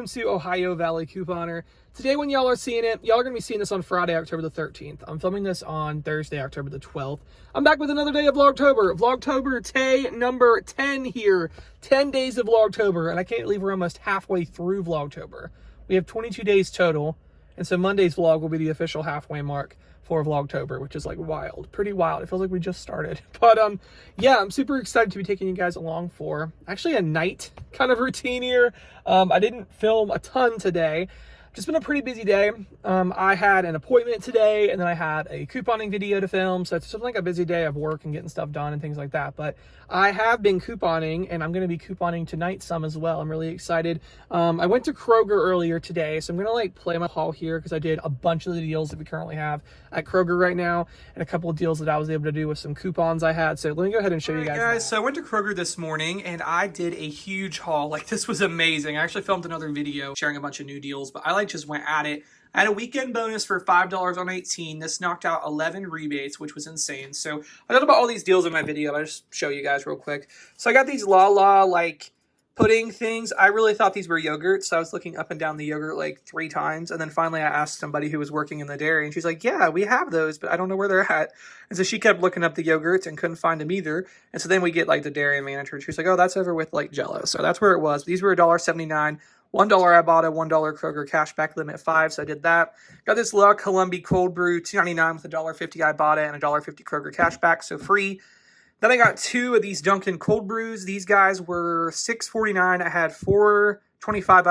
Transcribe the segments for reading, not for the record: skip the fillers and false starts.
welcome to Ohio Valley Couponer. Today when y'all are seeing it, y'all are going to be seeing this on Friday, October the 13th. I'm filming this on Thursday, October the 12th. I'm back with another day of Vlogtober. Vlogtober day number 10 here. 10 days of Vlogtober, and I can't believe we're almost halfway through Vlogtober. We have 22 days total, and so Monday's vlog will be the official halfway mark for Vlogtober, which is like wild, pretty wild. It feels like we just started. But yeah, I'm super excited to be taking you guys along for actually a night kind of routine here. I didn't film a ton today. Just been a pretty busy day. I had an appointment today, and then I had a couponing video to film. So it's just like a busy day of work and getting stuff done and things like that. But I have been couponing, and I'm going to be couponing tonight some as well. I'm really excited. I went to Kroger earlier today, so I'm going to like play my haul here because I did a bunch of the deals that we currently have at Kroger right now, and a couple of deals that I was able to do with some coupons I had. So let me go ahead and show you guys. So I went to Kroger this morning, and I did a huge haul. Like, this was amazing. I actually filmed another video sharing a bunch of new deals, but I like just went at it. I had a weekend bonus for $5 on 18. This knocked out 11 rebates, which was insane. So I thought about all these deals in my video. I'll just show you guys real quick. So I got these La like pudding things. I really thought these were yogurts. So I was looking up and down the yogurt like 3 times. And then finally I asked somebody who was working in the dairy, and she's like, yeah, we have those, but I don't know where they're at. And so she kept looking up the yogurts and couldn't find them either. And so then we get like the dairy manager. She's like, oh, that's over with like Jello. So that's where it was. These were $1.79. $1 Ibotta, $1 Kroger cashback limit 5, so I did that. Got this La Colombe cold brew, $2.99 with $1.50 Ibotta and $1.50 Kroger cashback, so free. Then I got 2 of these Dunkin' cold brews. These guys were $6.49. I had $4.25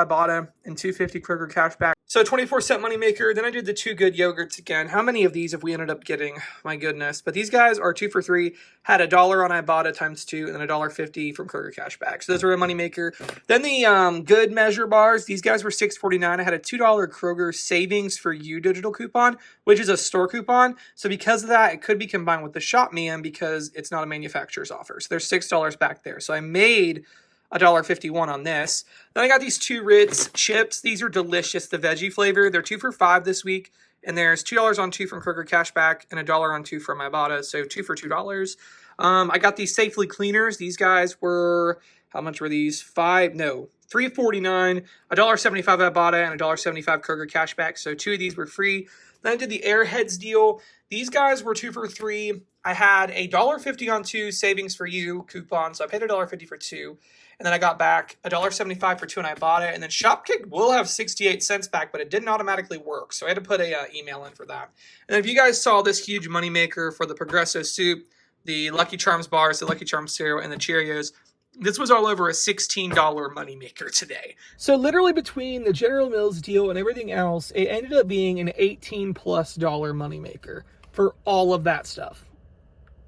Ibotta and $2.50 Kroger cashback. So 24-cent moneymaker. Then I did the 2 good yogurts again. How many of these have we ended up getting? My goodness. But these guys are 2 for $3. Had $1 on Ibotta times 2, and then $1.50 from Kroger cashback. So those were a moneymaker. Then the good measure bars. These guys were $6.49. I had a $2 Kroger savings for you digital coupon, which is a store coupon. So because of that, it could be combined with the Shop Me In because it's not a manufacturer's offer. So there's $6 back there. So I made $1.51 on this. Then I got these 2 Ritz chips. These are delicious, the veggie flavor. They're 2 for $5 this week. And there's $2 on 2 from Kroger cashback and $1 on 2 from Ibotta. So 2 for $2. I got these Safely Cleaners. These guys were, how much were these? $3.49, $1.75 Ibotta and $1.75 Kroger cashback. So 2 of these were free. Then I did the Airheads deal. These guys were 2 for $3. I had a $1.50 on 2 savings for you coupon. So I paid $1.50 for 2. And then I got back $1.75 for 2 and Ibotta. And then Shopkick will have 68 cents back, but it didn't automatically work. So I had to put a email in for that. And then if you guys saw this huge moneymaker for the Progresso soup, the Lucky Charms bars, the Lucky Charms cereal, and the Cheerios, this was all over a $16 moneymaker today. So literally between the General Mills deal and everything else, it ended up being an $18+ moneymaker for all of that stuff,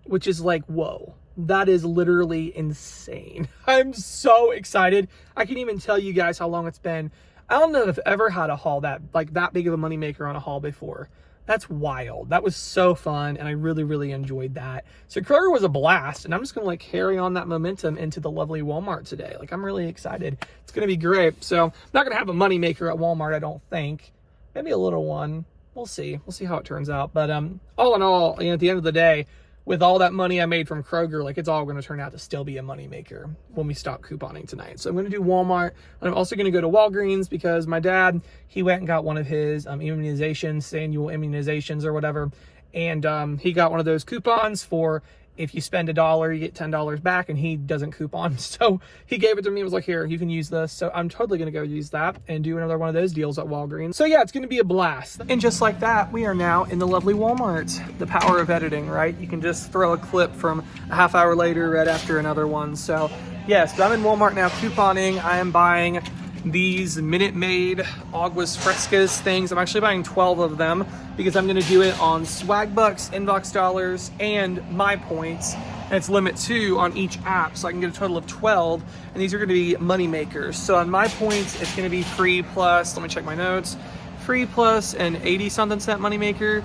which is like, whoa. That is literally insane. I'm so excited. I can't even tell you guys how long it's been. I don't know if I've ever had a haul that big of a moneymaker on a haul before. That's wild. That was so fun, and I really, really enjoyed that. So Kroger was a blast, and I'm just going to like carry on that momentum into the lovely Walmart today. Like, I'm really excited. It's going to be great. So I'm not going to have a moneymaker at Walmart, I don't think. Maybe a little one. We'll see. We'll see how it turns out. But all in all, at the end of the day, with all that money I made from Kroger, like, it's all going to turn out to still be a moneymaker when we stop couponing tonight. So I'm going to do Walmart. And I'm also going to go to Walgreens because my dad, he went and got one of his immunizations, annual immunizations or whatever. And he got one of those coupons for if you spend $1, you get $10 back, and he doesn't coupon. So he gave it to me and was like, here, you can use this. So I'm totally going to go use that and do another one of those deals at Walgreens. So yeah, it's going to be a blast. And just like that, we are now in the lovely Walmart. The power of editing, right? You can just throw a clip from a half hour later right after another one. So yes, but I'm in Walmart now couponing. I am buying these Minute Maid Aguas Frescas things. I'm actually buying 12 of them because I'm going to do it on Swag Bucks, Inbox Dollars, and My Points. And it's limit 2 on each app, so I can get a total of 12. And these are going to be money makers. So on My Points, it's going to be free plus, let me check my notes, free plus an 80-something cent money maker,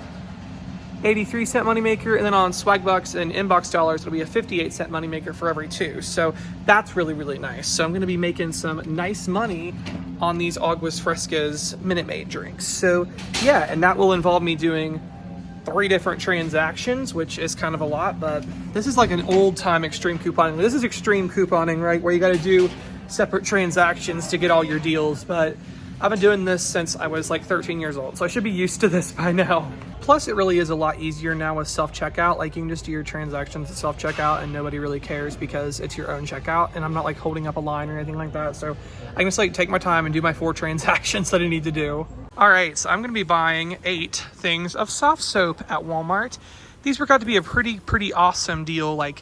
83-cent moneymaker, and then on Swag Bucks and Inbox Dollars, it'll be a 58-cent moneymaker for every 2. So that's really, really nice. So I'm going to be making some nice money on these Aguas Frescas Minute Maid drinks. So yeah, and that will involve me doing 3 different transactions, which is kind of a lot, but this is like an old-time extreme couponing. This is extreme couponing, right, where you got to do separate transactions to get all your deals, but I've been doing this since I was like 13 years old, so I should be used to this by now. Plus, it really is a lot easier now with self-checkout. Like, you can just do your transactions at self-checkout and nobody really cares because it's your own checkout, and I'm not like holding up a line or anything like that. So I can just like take my time and do my 4 transactions that I need to do. All right, so I'm gonna be buying 8 things of soft soap at Walmart. These work out to be a pretty awesome deal. Like,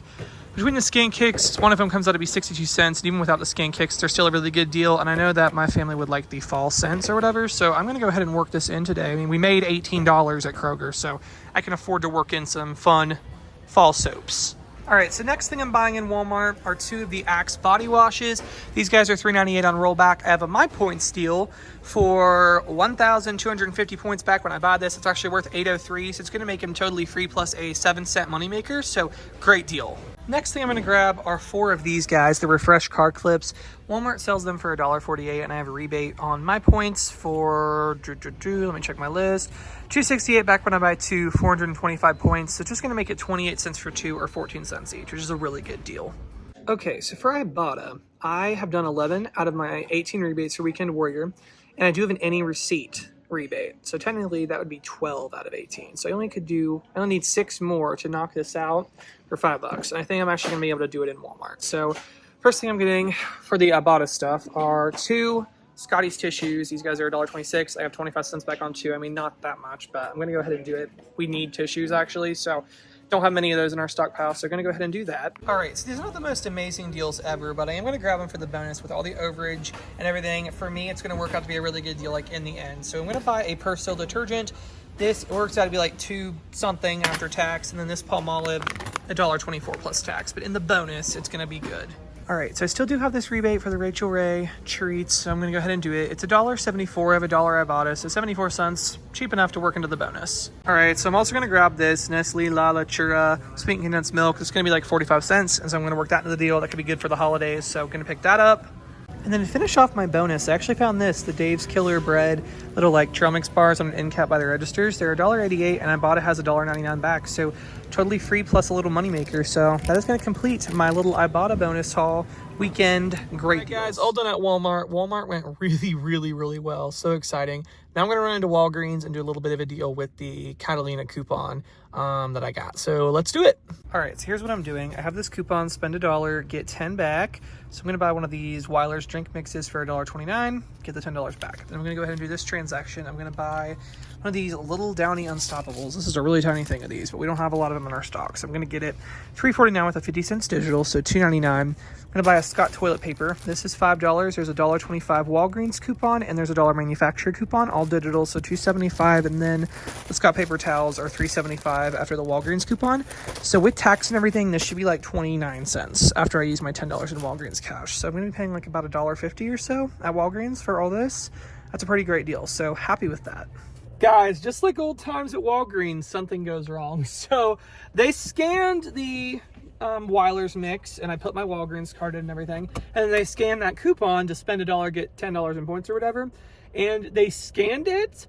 between the skin kicks, one of them comes out to be 62 cents, and even without the skin kicks, they're still a really good deal. And I know that my family would like the fall scents or whatever, so I'm gonna go ahead and work this in today. I mean, we made $18 at Kroger, so I can afford to work in some fun fall soaps. All right, so next thing I'm buying in Walmart are 2 of the Axe body washes. These guys are $3.98 on rollback. I have a My Points deal for 1,250 points back when I buy this. It's actually worth $8.03, so it's gonna make them totally free plus a 7-cent moneymaker, so great deal. Next thing I'm gonna grab are 4 of these guys, the Refresh car clips. Walmart sells them for $1.48, and I have a rebate on My Points for, let me check my list, $2.68 back when I buy 2, 425 points. So just gonna make it 28 cents for 2 or 14 cents each, which is a really good deal. Okay, so for Ibotta, I have done 11 out of my 18 rebates for Weekend Warrior, and I do have an any receipt rebate. So technically that would be 12 out of 18. So I only need 6 more to knock this out for $5. And I think I'm actually gonna be able to do it in Walmart. So first thing I'm getting for the Ibotta stuff are 2 Scotty's tissues. These guys are $1.26. I have 25 cents back on 2. I mean, not that much, but I'm gonna go ahead and do it. We need tissues actually, so don't have many of those in our stockpile, so we're gonna go ahead and do that. All right, so these are not the most amazing deals ever, but I am gonna grab them for the bonus with all the overage and everything. For me, it's gonna work out to be a really good deal like in the end. So I'm gonna buy a Persil detergent. This works out to be like 2 something after tax, and then this Palmolive, $1.24 plus tax, but in the bonus, it's gonna be good. All right, so I still do have this rebate for the Rachel Ray treats, so I'm gonna go ahead and do it. It's $1.74, I have $1 Ibotta, so 74 cents, cheap enough to work into the bonus. All right, so I'm also gonna grab this Nestle Lala Chura sweetened condensed milk. It's gonna be like 45 cents, and so I'm gonna work that into the deal. That could be good for the holidays, so I'm gonna pick that up. And then to finish off my bonus, I actually found this, the Dave's Killer Bread, little like trail mix bars on an end cap by the registers. They're $1.88, and Ibotta has $1.99 back, so totally free plus a little moneymaker. So that is going to complete my little Ibotta bonus haul weekend. Great deals. Guys, all done at Walmart. Walmart went really well. So exciting. Now I'm going to run into Walgreens and do a little bit of a deal with the Catalina coupon that I got. So let's do it. All right, so here's what I'm doing. I have this coupon, spend $1, get 10 back. So I'm going to buy one of these Weiler's drink mixes for $1.29, get the $10 back. Then I'm going to go ahead and do this transaction. I'm going to buy one of these little Downy Unstoppables. This is a really tiny thing of these, but we don't have a lot of them in our stock. So I'm going to get it $3.49 with a 50 cents digital, so $2.99. I'm going to buy a Scott toilet paper. This is $5. There's a $1.25 Walgreens coupon, and there's a $1 manufacturer coupon, all digital, so $2.75. And then the Scott paper towels are $3.75 after the Walgreens coupon. So with tax and everything, this should be like 29 cents after I use my $10 in Walgreens cash. So I'm going to be paying like about $1.50 or so at Walgreens for all this. That's a pretty great deal, so happy with that. Guys, just like old times at Walgreens, something goes wrong. So they scanned the Weiler's mix, and I put my Walgreens card in and everything, and they scanned that coupon to spend $1, get $10 in points or whatever, and they scanned it,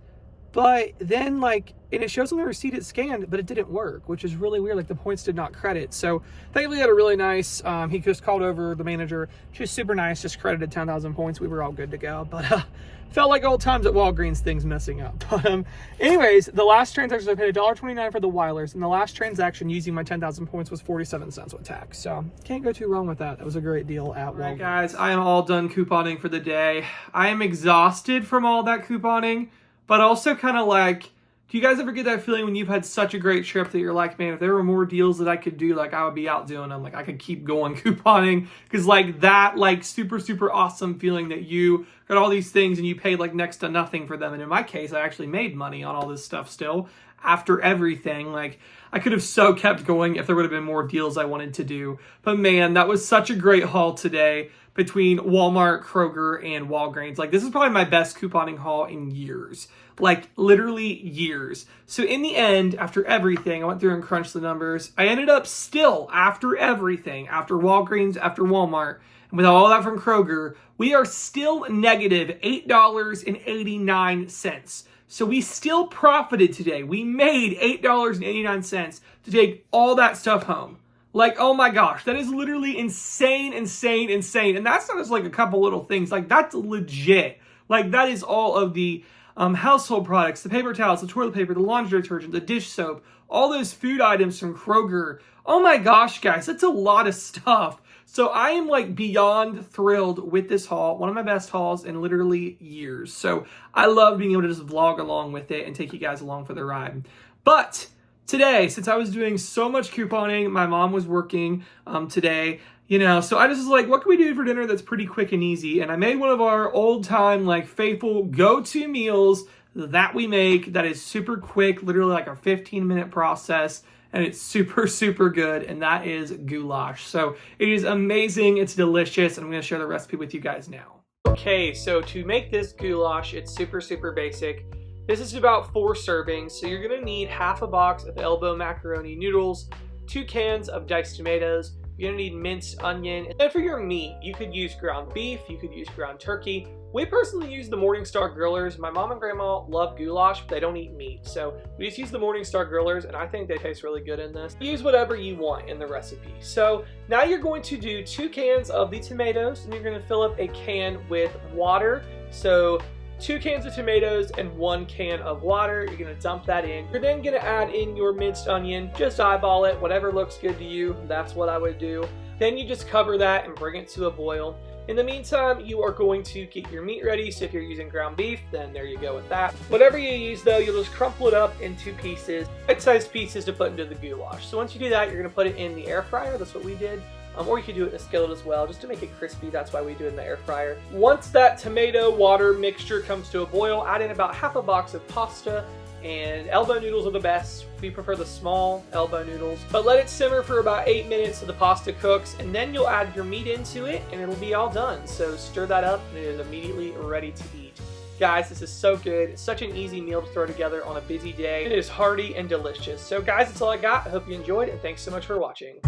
but then like, and it shows on the receipt it scanned, but it didn't work, which is really weird. Like the points did not credit. So thankfully had a really nice, he just called over the manager, she was super nice, just credited 10,000 points. We were all good to go, but felt like old times at Walgreens, things messing up. But anyways, the last transaction, I paid $1.29 for the Weilers, and the last transaction using my 10,000 points was 47 cents with tax. So can't go too wrong with that. That was a great deal at Walgreens. All right, guys, I am all done couponing for the day. I am exhausted from all that couponing, but also kind of like, do you guys ever get that feeling when you've had such a great trip that you're like, man, if there were more deals that I could do, like I would be out doing them. Like I could keep going couponing, because like that like super awesome feeling that you got all these things and you paid like next to nothing for them. And in my case, I actually made money on all this stuff still after everything. Like I could have so kept going if there would have been more deals I wanted to do. But man, that was such a great haul today between Walmart, Kroger, and Walgreens. Like this is probably my best couponing haul in years. Like literally years. So in the end, after everything, I went through and crunched the numbers. I ended up still, after everything, after Walgreens, after Walmart, and with all that from Kroger, we are still negative $8.89. So we still profited today. We made $8.89 to take all that stuff home. Like, oh my gosh, that is literally insane, insane, insane. And that's not just like a couple little things. Like, that's legit. Like, that is all of the household products, the paper towels, the toilet paper, the laundry detergent, the dish soap, all those food items from Kroger. Oh my gosh, guys, that's a lot of stuff. So I am like beyond thrilled with this haul. One of my best hauls in literally years. So I love being able to just vlog along with it and take you guys along for the ride. But today, since I was doing so much couponing, my mom was working today, you know, so I just was like, what can we do for dinner that's pretty quick and easy? And I made one of our old time, like, faithful go-to meals that we make that is super quick, literally like a 15-minute process, and it's super, super good, and that is goulash. So it is amazing, it's delicious, and I'm going to share the recipe with you guys now. Okay, so to make this goulash, it's super, super basic. This is about 4 servings, so you're going to need half a box of elbow macaroni noodles, 2 cans of diced tomatoes, you're going to need minced onion, and then for your meat, you could use ground beef, you could use ground turkey. We personally use the Morningstar grillers. My mom and grandma love goulash, but they don't eat meat, so we just use the Morningstar grillers, and I think they taste really good in this. Use whatever you want in the recipe. So now you're going to do 2 cans of the tomatoes, and you're going to fill up a can with water. So 2 cans of tomatoes and 1 can of water. You're gonna dump that in. You're then gonna add in your minced onion. Just eyeball it, whatever looks good to you. That's what I would do. Then you just cover that and bring it to a boil. In the meantime, you are going to get your meat ready. So if you're using ground beef, then there you go with that. Whatever you use though, you'll just crumple it up into pieces, bite-sized pieces to put into the goulash. So once you do that, you're gonna put it in the air fryer. That's what we did. Or you could do it in a skillet as well, just to make it crispy. That's why we do it in the air fryer. Once that tomato water mixture comes to a boil, add in about half a box of pasta, and elbow noodles are the best. We prefer the small elbow noodles. But let it simmer for about 8 minutes so the pasta cooks, and then you'll add your meat into it, and it'll be all done. So stir that up, and it is immediately ready to eat. Guys, this is so good. It's such an easy meal to throw together on a busy day. It is hearty and delicious. So guys, that's all I got. I hope you enjoyed, and thanks so much for watching.